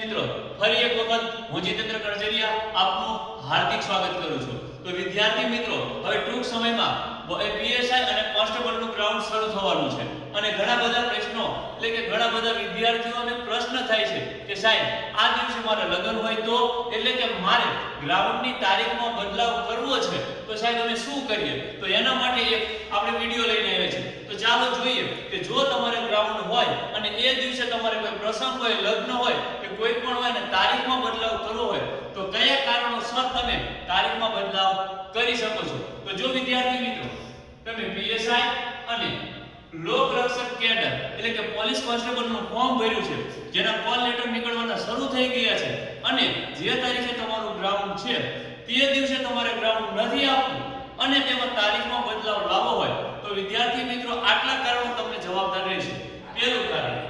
મિત્રો ફરી એક વખત હું જીતેન્દ્ર કરજરિયા આપનું હાર્દિક સ્વાગત કરું છું। તો વિદ્યાર્થી મિત્રો હવે ટૂંક સમયમાં પીએસઆઈ અને કોન્સ્ટેબલનું ગ્રાઉન્ડ શરૂ થવાનું છે અને ઘણા બધા પ્રશ્નો એટલે કે ઘણા બધા વિદ્યાર્થીઓને પ્રશ્ન થાય છે કે સાહેબ આ દિવસે મારે લગ્ન હોય તો એટલે કે મારે ગ્રાઉન્ડની તારીખમાં બદલાવ કરવો છે તો સાહેબ અમે શું કરીએ? તો એના માટે એક આપણે વિડિયો લઈને આવ્યા છીએ। તો ચાલો જોઈએ કે જો તમારે ગ્રાઉન્ડ હોય અને એ દિવસે તમારે કોઈ પ્રસંગ હોય, લગ્ન હોય કે કોઈ પણ હોય ને તારીખમાં બદલાવ કરવો હોય તો કયા કારણોસર તમે તારીખમાં બદલાવ કરી શકો છો। તો જો વિદ્યાર્થી મિત્રો તમે પીએસઆઈ અને લોક રક્ષક કેડર એટલે કે પોલીસ કોન્સ્ટેબલનું ફોર્મ ભર્યું છે, જેના કોલ લેટર નીકળવાના શરૂ થઈ ગયા છે અને જે તારીખે તમારું ગ્રાઉન્ડ છે તે દિવસે તમારે ગ્રાઉન્ડ નથી આપવું અને તેમાં તારીખમાં બદલાવ લાવવો હોય તો વિદ્યાર્થી મિત્રો આટલા કારણો તમને જવાબદાર રહેશે। પહેલું કારણ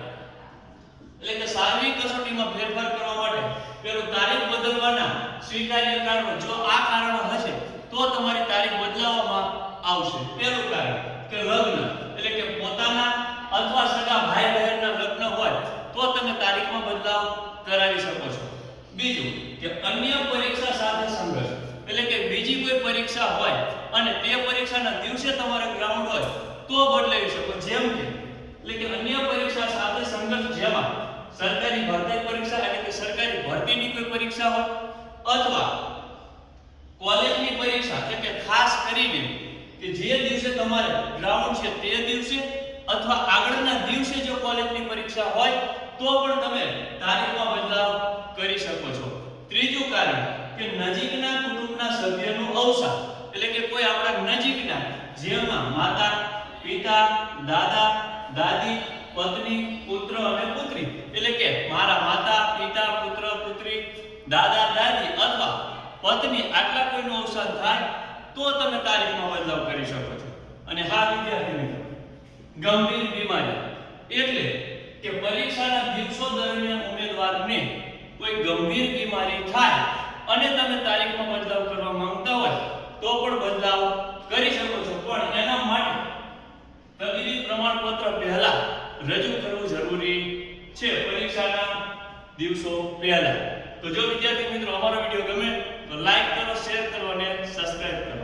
એટલે કે શારીરિક કસોટીમાં ફેરફાર કરવા માટે પહેલું તારીખ બદલવાના સ્વીકાર્ય કારણો જો આ કારણો હશે તો તમારી તારીખ બદલાવવામાં આવશે। પહેલું કારણ કે લગ્ન એટલે કે પોતાના અથવા સગા ભાઈ બહેનના લગ્ન હોય તો તમે તારીખમાં બદલાવ કરાવી શકો છો। બીજું કે અન્ય પરીક્ષા સાથે સંઘર્ષ એટલે કે બીજી કોઈ પરીક્ષા હોય અને તે પરીક્ષાના દિવસે તમારે ગ્રાઉન્ડ હોય તો બદલાવી શકો, જેમ કે એટલે કે અન્ય પરીક્ષા સાથે સંઘર્ષ જેમાં સરકારી ભરતી પરીક્ષા એટલે કે સરકારી ભરતીની કોઈ પરીક્ષા હોય અથવા કોલેજની પરીક્ષા એટલે કે ખાસ કરીને કે જે દિવસે તમારે ગ્રાઉન્ડ છે તે દિવસે અથવા આગળના દિવસે જો કોલેજની પરીક્ષા હોય તો પણ તમે તારીખમાં બદલાવ કરી શકો છો। ત્રીજું કારણ કે નજીકના કુટુંબના સભ્યનું અવસાન એટલે કે કોઈ આપણા નજીકના જેમાં માતા, પિતા, દાદા, દાદી, પત્ની, પુત્ર અને પુત્રી એટલે કે મારા માતા, પિતા, પુત્ર, પુત્રી, દાદા, દાદી અથવા પત્ની આટલા કોઈનું અવસાન થાય તો તમે તારીખમાં બદલાવ કરી શકો છો। અને હા વિદ્યાર્થી મિત્રો, ગંભીર બીમારી એટલે કે પરીક્ષાના દિવસો દરમિયાન ઉમેદવારને કોઈ ગંભીર બીમારી થાય અને તમે તારીખમાં બદલાવ કરવા માંગતા હોય તો પણ બદલાવ કરી શકો છો, પણ એના માટે તબીબી પ્રમાણપત્ર પહેલા રજૂ કરવું જરૂરી છે પરીક્ષાના દિવસો પહેલા। તો જો વિદ્યાર્થી મિત્રો અમારો વિડિયો ગમે તો લાઈક કરો, શેર કરો અને સબસ્ક્રાઇબ કરો।